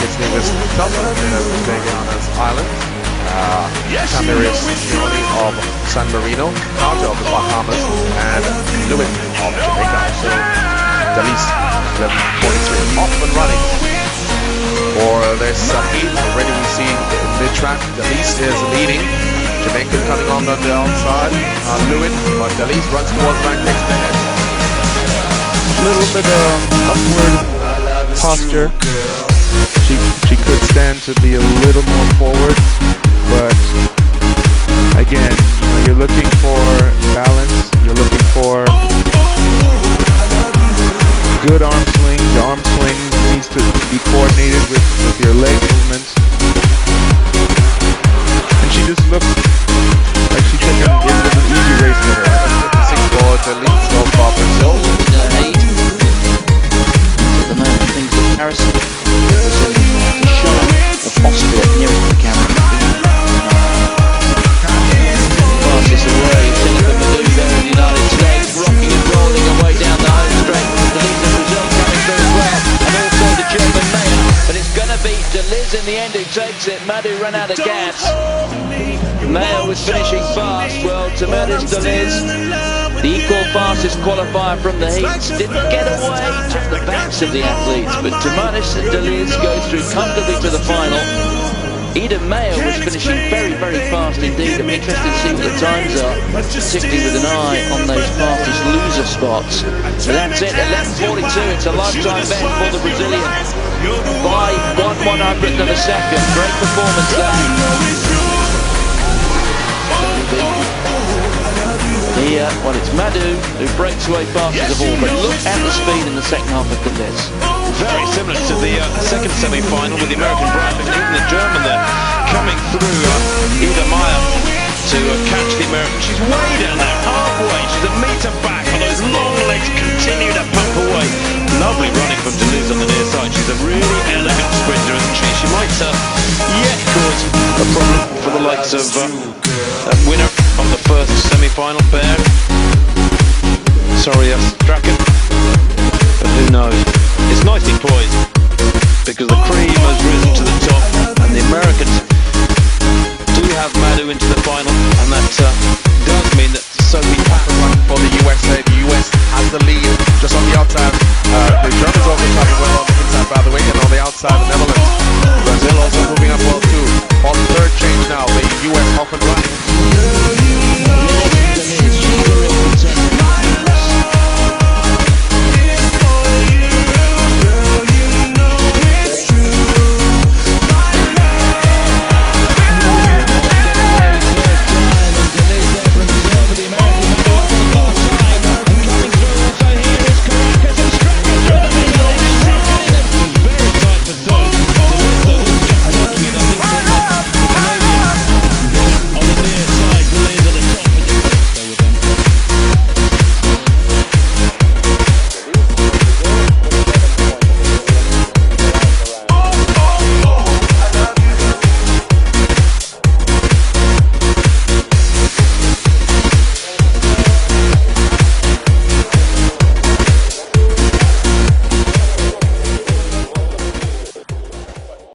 His name is Tough, Veganas Island. Tamires of San Marino, Carter of the Bahamas, and Louis of Jamaica. So Dalise 11:43 off and running for this heat. Already we see mid-track, Dalise is leading. Jamaica coming on the outside. Louis, but Dalise runs towards back next minute. A little bit upward posture. She could stand to be a little more forward, but again, you're looking for balance. You're looking for good arm swing. The arm swing needs to be coordinated with your leg movements. And she just looked like she took it was an easy race for her. For Dalise of Brazil. At the moment, things look Harrison. Austria nearing the camera. Fastest away, Jennifer Madu there in the United States, rocking and rolling away down the home straight. Dalise of Brazil coming through as well, and also the German Mayer. But it's going to be Dalise in the end who takes it. Madu ran out of gas. Mayer was finishing fast. Well, Tamires Dalise, the equal fastest qualifier from the heats, didn't get away to the backs of the athletes, but Tamires Dalise goes through comfortably to the final. Eden Mayer was finishing very, very fast indeed. I'm interested to see what the times are, particularly with an eye on those fastest loser spots. So that's it, 11:42. It's a lifetime best for the Brazilian by 1/100th of a second. Great performance there. Here, well, it's Madu who breaks away fastest of all, but look at the speed in the second half of Dalise. Very similar to the second semi-final with the American Brillo and even the German there coming through Ida Meyer to catch the American. She's way down there, halfway. She's a metre back, and those long legs continue to pump away. Lovely running from Dalise on the near side. She's a really elegant sprinter, isn't she? She might yet cause a problem for the likes of that winner of the first semi-final pair. Sorry, Strachan, but who knows? It's nicely poised because the cream has risen to the top, and the Americans do have Madu into the